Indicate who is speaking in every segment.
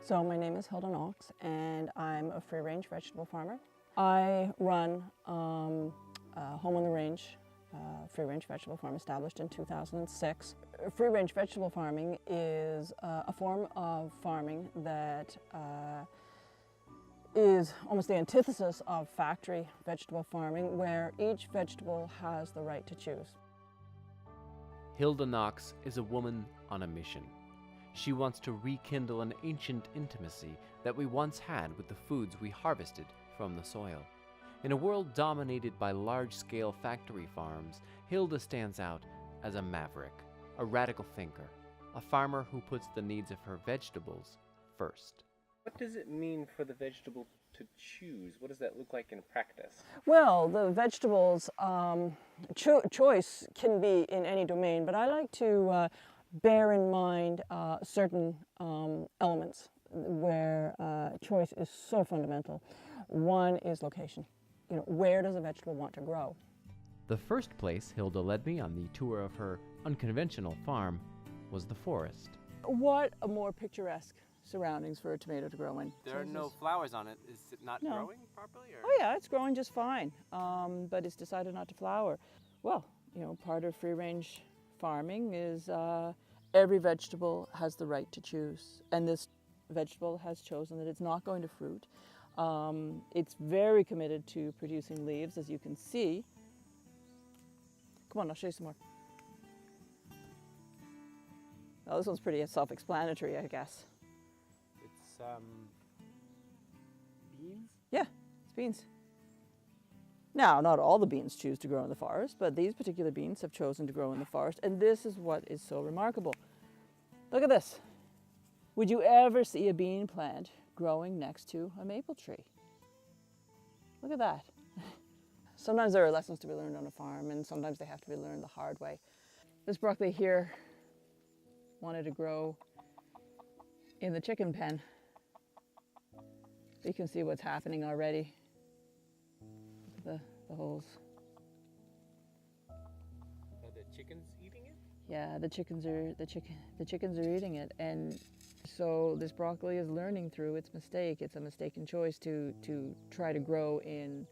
Speaker 1: So my name is Hilda Knox and I'm a free-range vegetable farmer. I run a home on the range free-range vegetable farm established in 2006. Free-range vegetable farming is a form of farming that is almost the antithesis of factory vegetable farming, where each vegetable has the right to choose.
Speaker 2: Hilda Knox is a woman on a mission. She wants to rekindle an ancient intimacy that we once had with the foods we harvested from the soil. In a world dominated by large-scale factory farms, Hilda stands out as a maverick, a radical thinker, a farmer who puts the needs of her vegetables first.
Speaker 3: What does it mean for the vegetable to choose? What does that look like in practice?
Speaker 1: Well, the vegetables choice can be in any domain, but I like to bear in mind certain elements where choice is so fundamental. One is location. You know, where does a vegetable want to grow?
Speaker 2: The first place Hilda led me on the tour of her unconventional farm was the forest.
Speaker 1: What a more picturesque surroundings for a tomato to grow in.
Speaker 2: There are no flowers on it. Is it not growing properly? Or?
Speaker 1: Oh yeah, it's growing just fine, but it's decided not to flower. Well, you know, part of free-range farming is every vegetable has the right to choose, and this vegetable has chosen that it's not going to fruit. It's very committed to producing leaves, as you can see. Come on, I'll show you some more. Well, this one's pretty self-explanatory, I guess.
Speaker 3: It's beans?
Speaker 1: Yeah, it's beans. Now, not all the beans choose to grow in the forest, but these particular beans have chosen to grow in the forest, and this is what is so remarkable. Look at this. Would you ever see a bean plant growing next to a maple tree? Look at that. Sometimes there are lessons to be learned on a farm, and sometimes they have to be learned the hard way. This broccoli here wanted to grow in the chicken pen. You can see what's happening already. The holes.
Speaker 3: Are the chickens eating it?
Speaker 1: Yeah, the chickens are eating it, and so this broccoli is learning through its mistake. It's a mistaken choice to try to grow in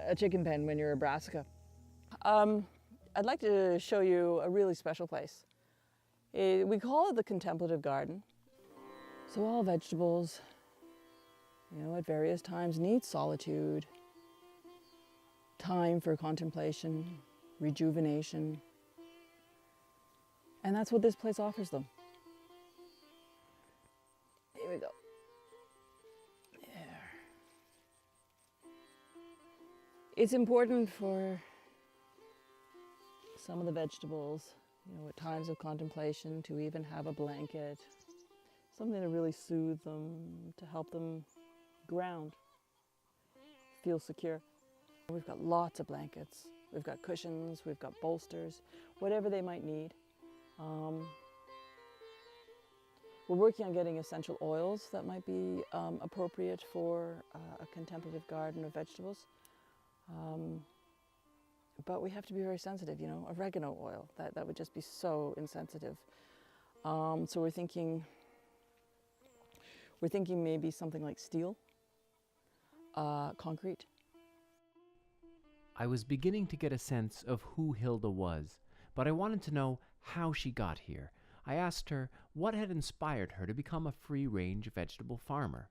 Speaker 1: a chicken pen when you're a brassica. I'd like to show you a really special place. We call it the contemplative garden. So all vegetables, you know, at various times need solitude, time for contemplation, rejuvenation, and that's what this place offers them. Here we go. There. It's important for some of the vegetables, you know, at times of contemplation, to even have a blanket, something to really soothe them, to help them ground, feel secure. We've got lots of blankets, we've got cushions, we've got bolsters, whatever they might need. We're working on getting essential oils that might be appropriate for a contemplative garden of vegetables. But we have to be very sensitive, you know, oregano oil, that would just be so insensitive. So we're thinking maybe something like steel, concrete.
Speaker 2: I was beginning to get a sense of who Hilda was, but I wanted to know how she got here. I asked her what had inspired her to become a free-range vegetable farmer.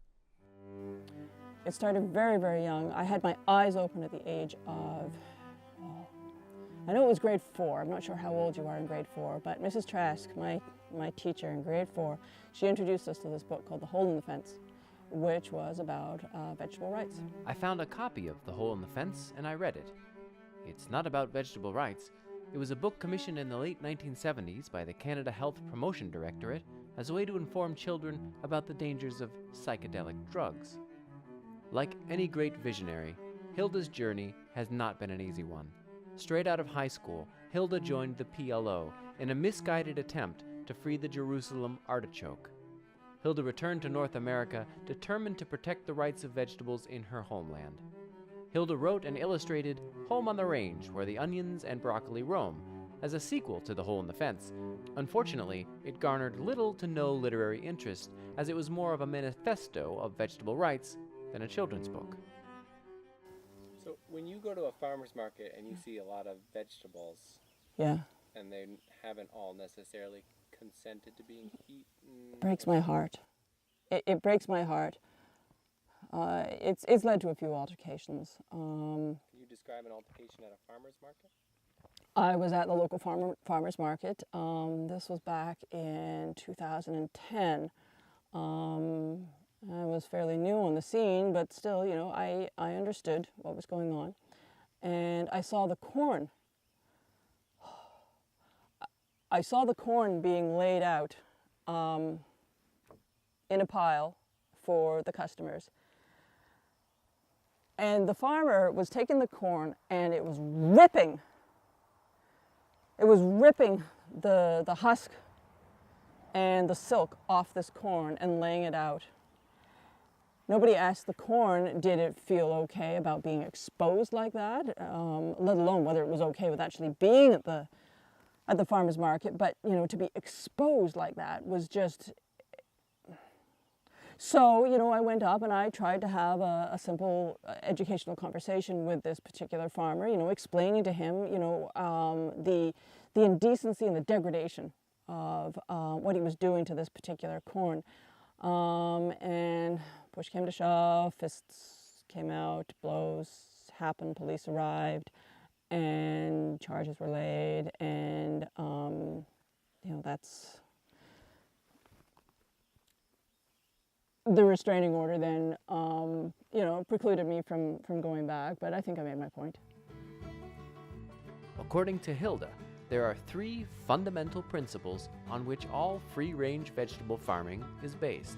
Speaker 1: It started very, very young. I had my eyes open at the age of, I know it was grade 4. I'm not sure how old you are in grade 4, but Mrs. Trask, my teacher in grade 4, she introduced us to this book called The Hole in the Fence, which was about vegetable rights.
Speaker 2: I found a copy of The Hole in the Fence and I read it. It's not about vegetable rights. It was a book commissioned in the late 1970s by the Canada Health Promotion Directorate as a way to inform children about the dangers of psychedelic drugs. Like any great visionary, Hilda's journey has not been an easy one. Straight out of high school, Hilda joined the PLO in a misguided attempt to free the Jerusalem artichoke. Hilda returned to North America determined to protect the rights of vegetables in her homeland. Hilda wrote and illustrated Home on the Range, Where the Onions and Broccoli Roam, as a sequel to The Hole in the Fence. Unfortunately, it garnered little to no literary interest, as it was more of a manifesto of vegetable rights than a children's book.
Speaker 3: So when you go to a farmer's market and you see a lot of vegetables,
Speaker 1: Yeah,
Speaker 3: and they haven't all necessarily consented to being eaten,
Speaker 1: breaks my heart. It breaks my heart. It's led to a few altercations.
Speaker 3: can you describe an altercation at a farmer's market?
Speaker 1: I was at the local farmer's market. This was back in 2010. I was fairly new on the scene, but still, you know, I understood what was going on. And I saw the corn. I saw the corn being laid out in a pile for the customers. And the farmer was taking the corn and it was ripping. It was ripping the husk and the silk off this corn and laying it out. Nobody asked the corn, did it feel okay about being exposed like that, let alone whether it was okay with actually being at the farmer's market. But, you know, to be exposed like that was just... So, you know, I went up and I tried to have a simple educational conversation with this particular farmer, you know, explaining to him, you know, the indecency and the degradation of what he was doing to this particular corn. And push came to shove, fists came out, blows happened, police arrived, and charges were laid, and, you know, that's... The restraining order then, you know, precluded me from going back, but I think I made my point.
Speaker 2: According to Hilda, there are 3 fundamental principles on which all free-range vegetable farming is based.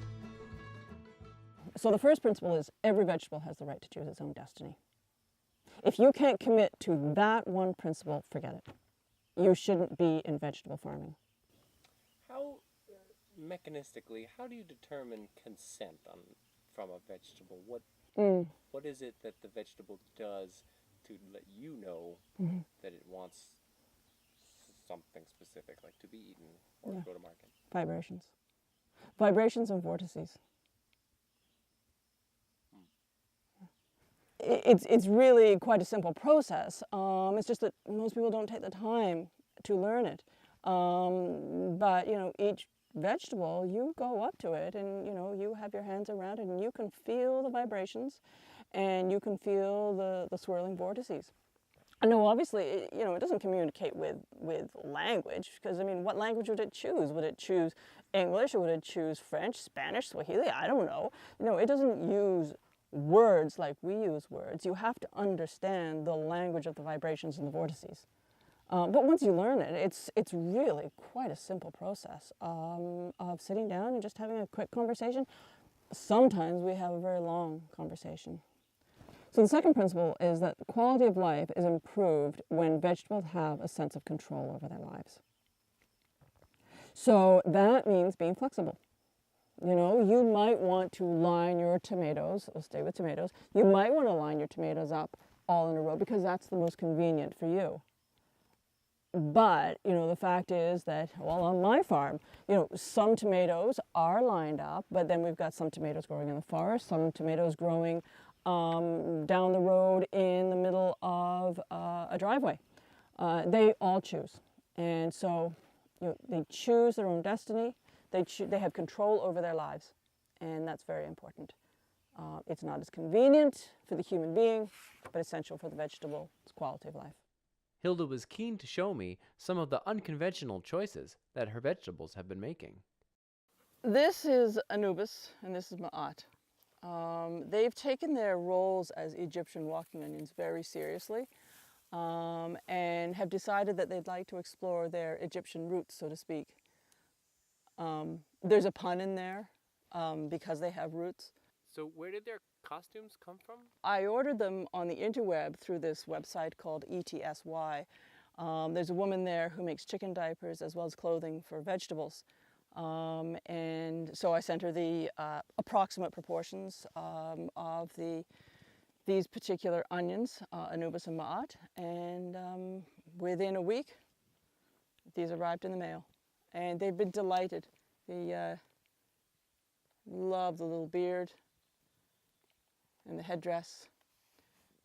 Speaker 1: So the first principle is every vegetable has the right to choose its own destiny. If you can't commit to that one principle, forget it. You shouldn't be in vegetable farming.
Speaker 3: How, mechanistically, how do you determine consent from a vegetable? What is it that the vegetable does to let you know that it wants something specific, like to be eaten or to go to market?
Speaker 1: Vibrations. Vibrations and vortices. It's really quite a simple process. It's just that most people don't take the time to learn it. But, you know, each vegetable, you go up to it and, you know, you have your hands around it and you can feel the vibrations and you can feel the swirling vortices. I know, obviously, you know, it doesn't communicate with language, because, I mean, what language would it choose? Would it choose English, or would it choose French, Spanish, Swahili? I don't know. You know, it doesn't use words like we use words. You have to understand the language of the vibrations and the vortices. But once you learn it, it's really quite a simple process of sitting down and just having a quick conversation. Sometimes we have a very long conversation. So the second principle is that the quality of life is improved when vegetables have a sense of control over their lives. So that means being flexible. You know, you might want to line your tomatoes, we'll stay with tomatoes, you might want to line your tomatoes up all in a row because that's the most convenient for you. But, you know, the fact is that, well, on my farm, you know, some tomatoes are lined up, but then we've got some tomatoes growing in the forest, some tomatoes growing down the road in the middle of a driveway. They all choose. And so, you know, they choose their own destiny. They have control over their lives, and that's very important. It's not as convenient for the human being, but essential for the vegetable. It's quality of life.
Speaker 2: Hilda was keen to show me some of the unconventional choices that her vegetables have been making.
Speaker 1: This is Anubis, and this is Ma'at. They've taken their roles as Egyptian walking onions very seriously, and have decided that they'd like to explore their Egyptian roots, so to speak. There's a pun in there, because they have roots.
Speaker 3: So where did their costumes come from?
Speaker 1: I ordered them on the interweb through this website called ETSY. There's a woman there who makes chicken diapers as well as clothing for vegetables. And so I sent her the approximate proportions of these particular onions, Anubis and Ma'at, and within a week These arrived in the mail, and they've been delighted. They love the little beard and the headdress.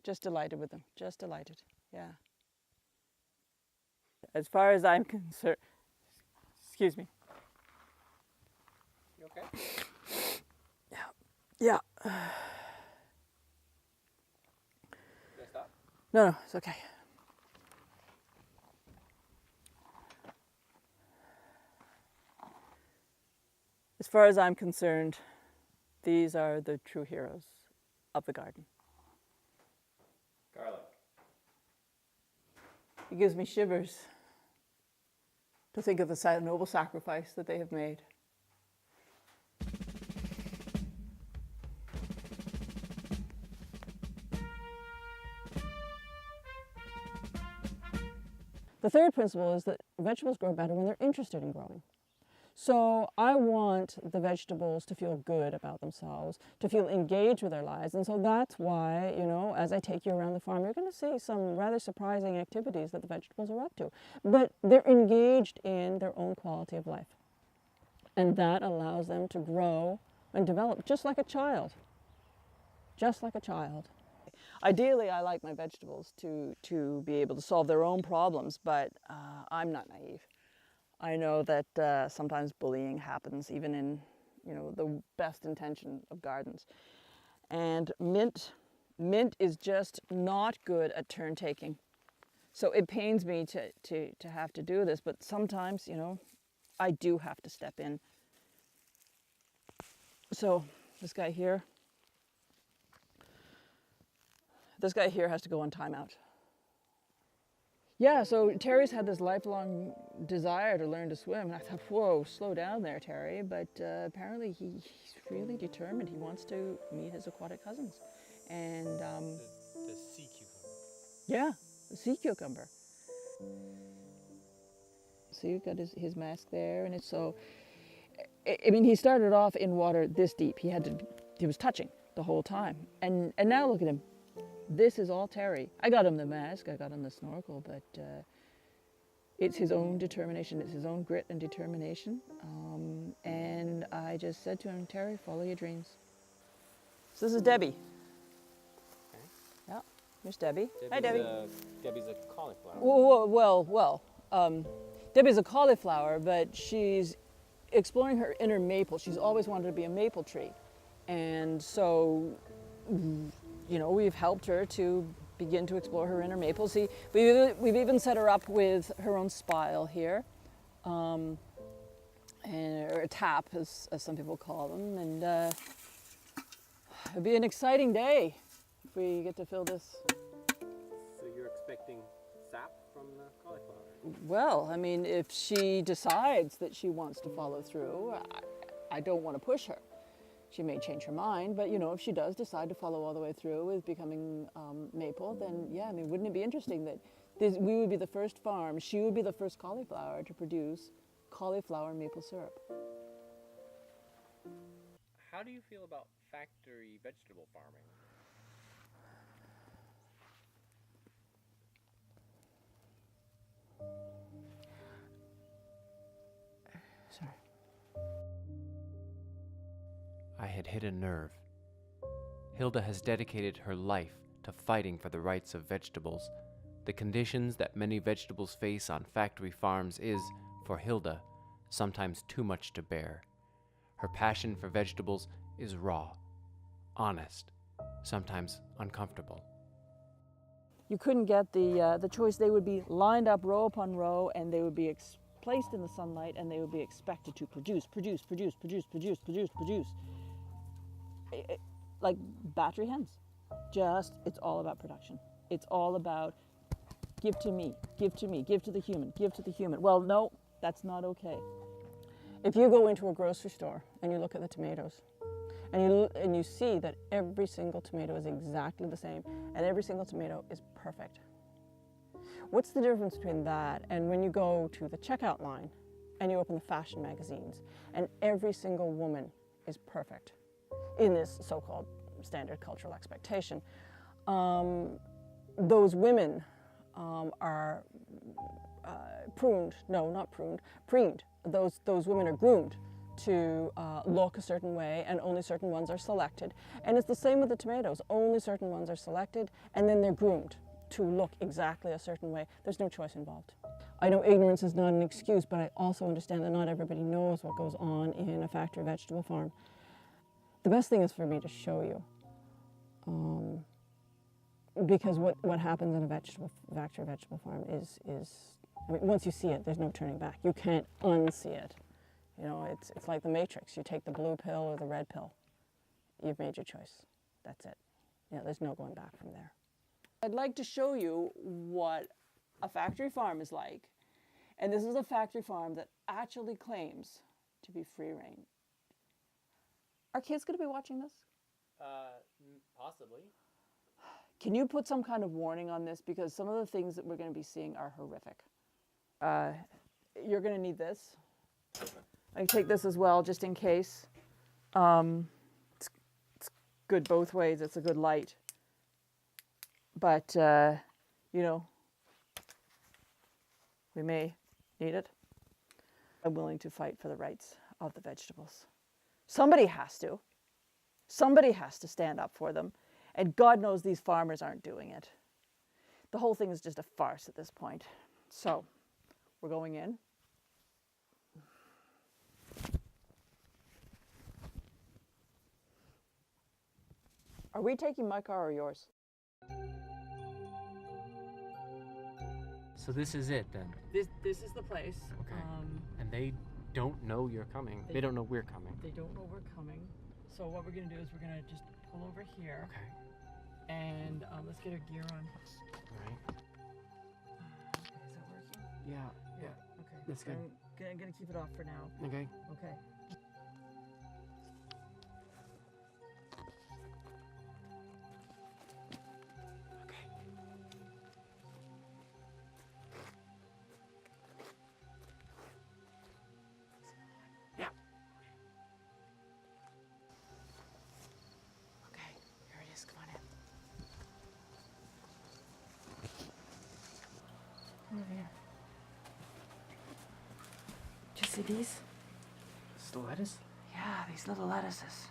Speaker 1: Just delighted with them, just delighted, yeah. As far as I'm concerned, excuse me.
Speaker 3: You okay?
Speaker 1: Yeah.
Speaker 3: Can I stop?
Speaker 1: No, it's okay. As far as I'm concerned, these are the true heroes of the garden.
Speaker 3: Garlic.
Speaker 1: It gives me shivers to think of the noble sacrifice that they have made. The third principle is that vegetables grow better when they're interested in growing. So I want the vegetables to feel good about themselves, to feel engaged with their lives. And so that's why, you know, as I take you around the farm, you're going to see some rather surprising activities that the vegetables are up to. But they're engaged in their own quality of life. And that allows them to grow and develop just like a child. Just like a child. Ideally, I like my vegetables to be able to solve their own problems, but I'm not naive. I know that sometimes bullying happens even in, you know, the best intention of gardens. And mint is just not good at turn taking. So it pains me to have to do this, but sometimes, you know, I do have to step in. So this guy here has to go on timeout. Yeah, so Terry's had this lifelong desire to learn to swim. And I thought, whoa, slow down there, Terry. But apparently he's really determined. He wants to meet his aquatic cousins. And
Speaker 3: The sea cucumber.
Speaker 1: yeah, the sea cucumber. So you've got his mask there, and it's so, I mean, he started off in water this deep. He was touching the whole time. And now look at him. This is all Terry. I got him the mask, I got him the snorkel, but it's his own determination, it's his own grit and determination. And I just said to him, Terry, follow your dreams. So this is Debbie.
Speaker 3: Okay.
Speaker 1: Yeah, here's Debbie. Hi, Debbie.
Speaker 3: Debbie's a cauliflower.
Speaker 1: Well, Debbie's a cauliflower, but she's exploring her inner maple. She's always wanted to be a maple tree. And so, you know, we've helped her to begin to explore her inner maple. See, we've even set her up with her own spile here, and or a tap, as some people call them. And it'll be an exciting day if we get to fill this.
Speaker 3: So you're expecting sap from the cauliflower?
Speaker 1: Well, I mean, if she decides that she wants to follow through, I don't want to push her. She may change her mind, but you know, if she does decide to follow all the way through with becoming maple, then yeah, I mean, wouldn't it be interesting that we would be the first farm, she would be the first cauliflower to produce cauliflower maple syrup.
Speaker 3: How do you feel about factory vegetable farming?
Speaker 1: Sorry.
Speaker 2: I had hit a nerve. Hilda has dedicated her life to fighting for the rights of vegetables. The conditions that many vegetables face on factory farms is, for Hilda, sometimes too much to bear. Her passion for vegetables is raw, honest, sometimes uncomfortable.
Speaker 1: You couldn't get the choice. They would be lined up row upon row, and they would be placed in the sunlight, and they would be expected to produce. Like battery hens. It's all about production. It's all about give to me, give to me, give to the human, give to the human. Well, no, that's not okay. If you go into a grocery store and you look at the tomatoes, and you see that every single tomato is exactly the same, and every single tomato is perfect. What's the difference between that and when you go to the checkout line and you open the fashion magazines and every single woman is perfect in this so-called standard cultural expectation? Those women are pruned. No, not pruned. Preened. Those women are groomed to look a certain way, and only certain ones are selected. And it's the same with the tomatoes. Only certain ones are selected, and then they're groomed to look exactly a certain way. There's no choice involved. I know ignorance is not an excuse, but I also understand that not everybody knows what goes on in a factory vegetable farm. The best thing is for me to show you. Because what happens in a factory vegetable farm is I mean, once you see it, there's no turning back. You can't unsee it. You know, it's like the Matrix. You take the blue pill or the red pill. You've made your choice. That's it. You know, there's no going back from there. I'd like to show you what a factory farm is like. And this is a factory farm that actually claims to be free range. Are kids going to be watching this?
Speaker 3: Possibly.
Speaker 1: Can you put some kind of warning on this? Because some of the things that we're going to be seeing are horrific. You're going to need this. I can take this as well, just in case. It's good both ways. It's a good light. But, you know, we may need it. I'm willing to fight for the rights of the vegetables. Somebody has to. Somebody has to stand up for them. And God knows these farmers aren't doing it. The whole thing is just a farce at this point. So, we're going in. Are we taking my car or yours?
Speaker 2: So this is it then?
Speaker 1: This is the place.
Speaker 2: Okay. And they don't know you're coming. They don't know we're coming.
Speaker 1: They don't know we're coming. So what we're going to do is we're going to just pull over here.
Speaker 2: Okay.
Speaker 1: And let's get our gear on.
Speaker 2: All right.
Speaker 1: Okay, is that working?
Speaker 2: Yeah.
Speaker 1: Okay.
Speaker 2: That's good.
Speaker 1: I'm going to keep it off for now.
Speaker 2: Okay.
Speaker 1: Okay. Over here. Do you see these?
Speaker 2: It's the lettuce?
Speaker 1: Yeah, these little lettuces.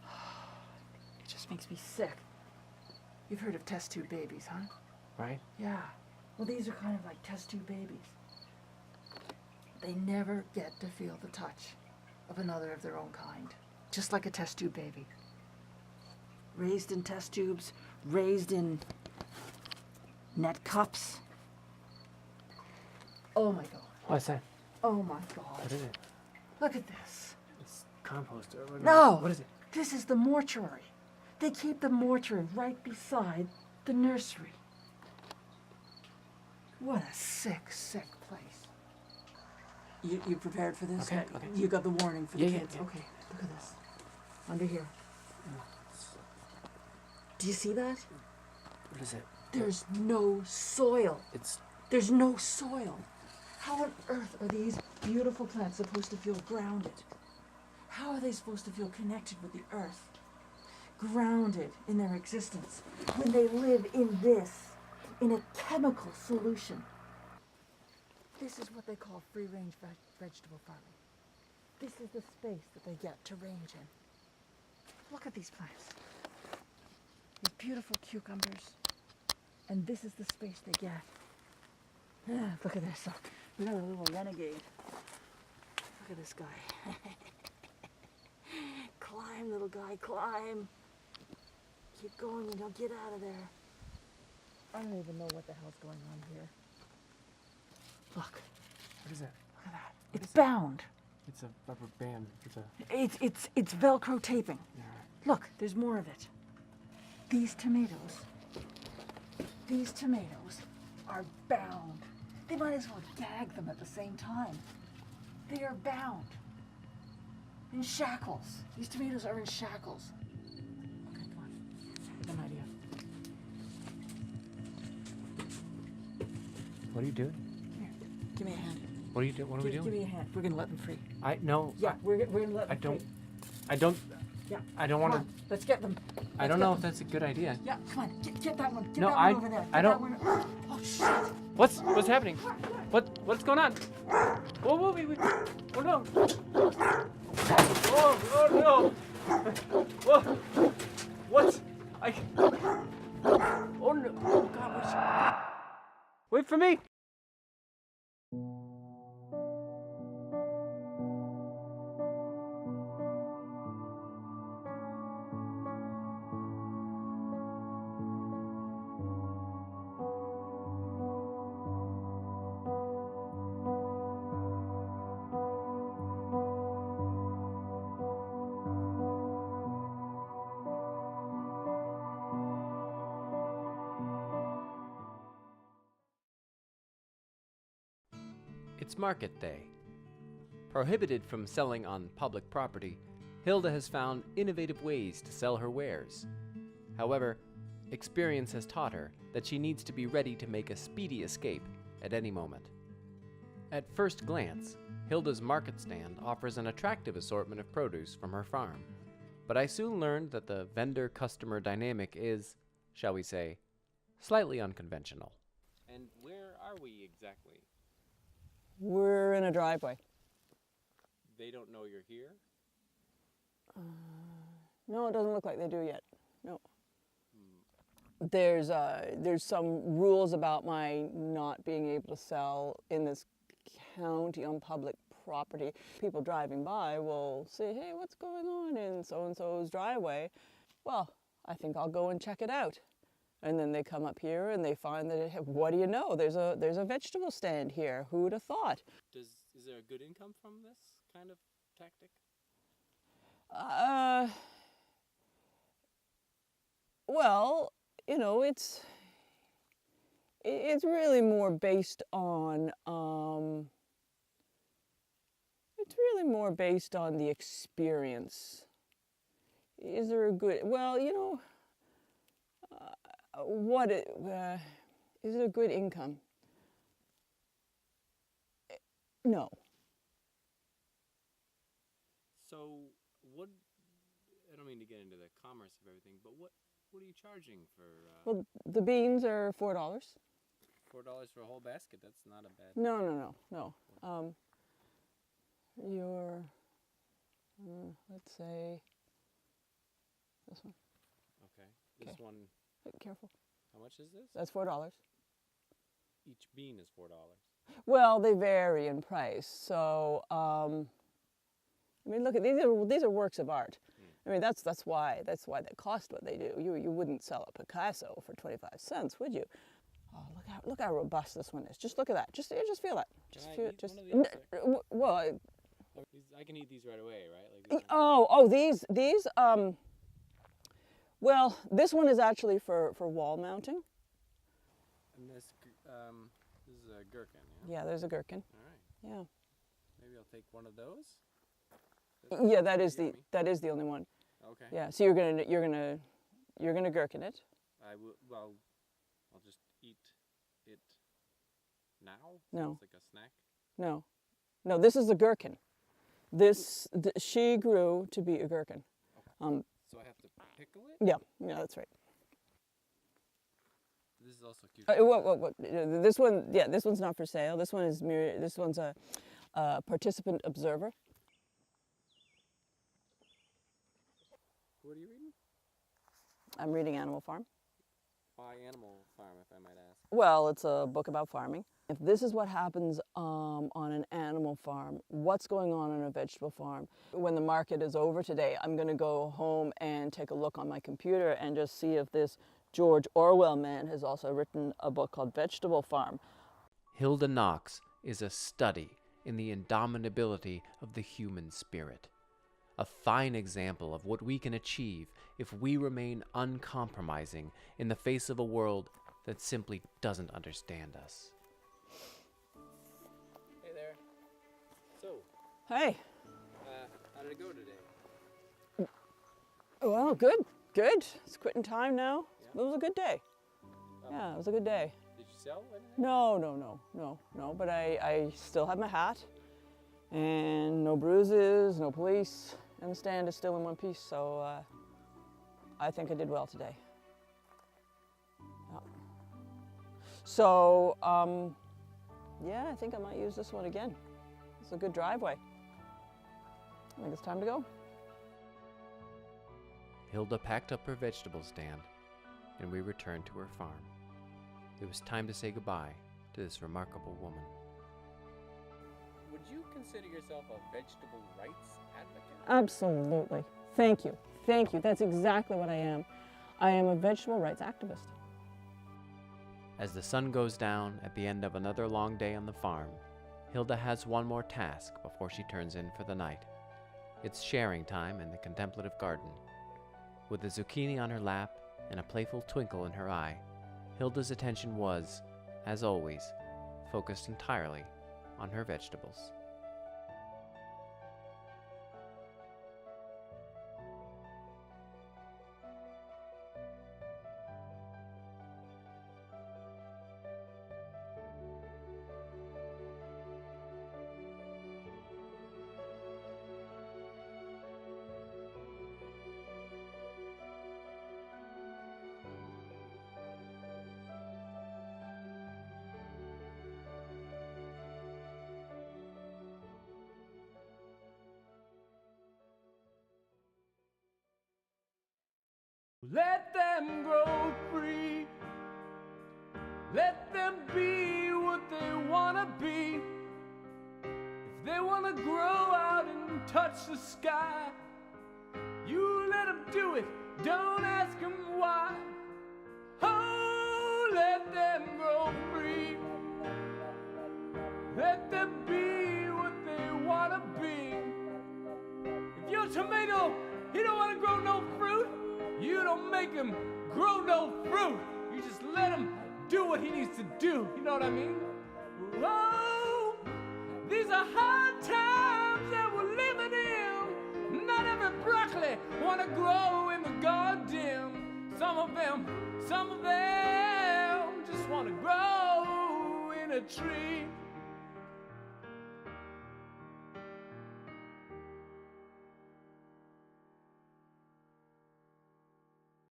Speaker 1: It just makes me sick. You've heard of test tube babies, huh?
Speaker 2: Right?
Speaker 1: Yeah. Well, these are kind of like test tube babies. They never get to feel the touch of another of their own kind. Just like a test tube baby. Raised in test tubes, raised in net cups. Oh my God.
Speaker 2: What's that?
Speaker 1: Oh my God.
Speaker 2: What is it?
Speaker 1: Look at this.
Speaker 2: It's compost.
Speaker 1: No.
Speaker 2: What is it?
Speaker 1: This is the mortuary. They keep the mortuary right beside the nursery. What a sick, sick place. You prepared for this?
Speaker 2: Okay, okay.
Speaker 1: You got the warning for the
Speaker 2: Yeah,
Speaker 1: kids?
Speaker 2: yeah.
Speaker 1: Okay, look at this. Under here. Do you see that?
Speaker 2: What is it?
Speaker 1: There's no soil. There's no soil. How on earth are these beautiful plants supposed to feel grounded? How are they supposed to feel connected with the earth? Grounded in their existence when they live in this, in a chemical solution. This is what they call free-range vegetable farming. This is the space that they get to range in. Look at these plants. These beautiful cucumbers. And this is the space they get. Look at this. Look. We got a little renegade. Look at this guy. Climb, little guy, climb. Keep going and don't get out of there. I don't even know what the hell's going on here. Look.
Speaker 2: What is it?
Speaker 1: Look at that. It's bound.
Speaker 2: It's a rubber band.
Speaker 1: It's Velcro taping.
Speaker 2: Yeah.
Speaker 1: Look, there's more of it. These tomatoes are bound. They might as well gag them at the same time. They are bound. In shackles. These tomatoes are in shackles. Okay, come on. I have an idea.
Speaker 2: What are you doing?
Speaker 1: Here, give me a hand.
Speaker 2: What are you doing? What are we doing?
Speaker 1: Give me a hand. We're gonna let them free. We're gonna let them free.
Speaker 2: I don't
Speaker 1: Come
Speaker 2: want to.
Speaker 1: on, let's get them.
Speaker 2: I don't know if that's a good idea.
Speaker 1: Yeah, come on. Get that one. Get
Speaker 2: No,
Speaker 1: that one over there. Get
Speaker 2: I don't-
Speaker 1: that one. Oh, shit.
Speaker 2: What's happening? What's going on? Whoa, wait. Oh no. Oh no. Whoa. What? Oh no. Oh God, wait for me. It's market day. Prohibited from selling on public property, Hilda has found innovative ways to sell her wares. However, experience has taught her that she needs to be ready to make a speedy escape at any moment. At first glance, Hilda's market stand offers an attractive assortment of produce from her farm, but I soon learned that the vendor-customer dynamic is, shall we say, slightly unconventional.
Speaker 3: And where are we exactly?
Speaker 1: We're in a driveway.
Speaker 3: They don't know you're here?
Speaker 1: No, it doesn't look like they do yet. No. There's some rules about my not being able to sell in this county on public property. People driving by will say, hey, what's going on in so-and-so's driveway? Well, I think I'll go and check it out. And then they come up here and they find that, what do you know? There's a vegetable stand here. Who would have thought?
Speaker 3: Is there a good income from this kind of tactic?
Speaker 1: Well, you know, it's really more based on the experience. Is there a good? Well, you know. Is it a good income? No.
Speaker 3: So what, I don't mean to get into the commerce of everything, but what are you charging for?
Speaker 1: Well, the beans are $4.
Speaker 3: $4 for a whole basket, that's not a bad.
Speaker 1: No. Your, let's say, this one.
Speaker 3: Okay. This one.
Speaker 1: Careful.
Speaker 3: How much is this?
Speaker 1: That's $4.
Speaker 3: Each bean is $4.
Speaker 1: Well, they vary in price. So, I mean, look at these are works of art. I mean, that's why they cost what they do. You wouldn't sell a Picasso for 25 cents, would you? Oh, look how robust this one is. Just look at that. Just feel that. Just feel it. Just well.
Speaker 3: I can eat these right away, right? Like
Speaker 1: these. Well, this one is actually for wall mounting.
Speaker 3: And this is a gherkin. Yeah?
Speaker 1: Yeah, there's a gherkin.
Speaker 3: All right.
Speaker 1: Yeah.
Speaker 3: Maybe I'll take one of those.
Speaker 1: Yeah, that is the only one.
Speaker 3: Okay.
Speaker 1: Yeah. So you're gonna gherkin it.
Speaker 3: I will. Well, I'll just eat it now.
Speaker 1: No.
Speaker 3: It's like a snack.
Speaker 1: No. This is a gherkin. She grew to be a gherkin.
Speaker 3: Okay. So I have to pickle it?
Speaker 1: Yeah, that's right.
Speaker 3: This is also cute.
Speaker 1: What? This one, this one's not for sale. This one's a participant observer.
Speaker 3: What are you reading?
Speaker 1: I'm reading Animal Farm.
Speaker 3: Why Animal Farm, if I might ask?
Speaker 1: Well, it's a book about farming. If this is what happens on an animal farm, what's going on a vegetable farm? When the market is over today, I'm going to go home and take a look on my computer and just see if this George Orwell man has also written a book called Vegetable Farm.
Speaker 2: Hilda Knox is a study in the indomitability of the human spirit. A fine example of what we can achieve if we remain uncompromising in the face of a world that simply doesn't understand us.
Speaker 3: Hey there. So,
Speaker 1: Hey.
Speaker 3: how did it go today?
Speaker 1: Well, good. It's quitting time now.
Speaker 3: Yeah.
Speaker 1: It was a good day. Yeah, it was a good day.
Speaker 3: Did you sell anything?
Speaker 1: No. But I still have my hat, and no bruises, no police, and the stand is still in one piece. So I think I did well today. Yeah. So, yeah, I think I might use this one again. It's a good driveway. I think it's time to go.
Speaker 2: Hilda packed up her vegetable stand, and we returned to her farm. It was time to say goodbye to this remarkable woman.
Speaker 3: Would you consider yourself a vegetable rights advocate?
Speaker 1: Absolutely. Thank you. Thank you. That's exactly what I am. I am a vegetable rights activist.
Speaker 2: As the sun goes down at the end of another long day on the farm, Hilda has one more task before she turns in for the night. It's sharing time in the contemplative garden. With a zucchini on her lap and a playful twinkle in her eye, Hilda's attention was, as always, focused entirely on her vegetables.
Speaker 4: Let them grow free. Let them be what they want to be. If they want to grow out and touch the sky, you let them do it. Don't ask them why. Oh, let them grow free. Let them be what they want to be. If your tomato, he don't want to grow no fruit, you don't make him grow no fruit. You just let him do what he needs to do. You know what I mean? Oh, these are hard times that we're living in. Not every broccoli want to grow in the garden. Some of them just want to grow in a tree.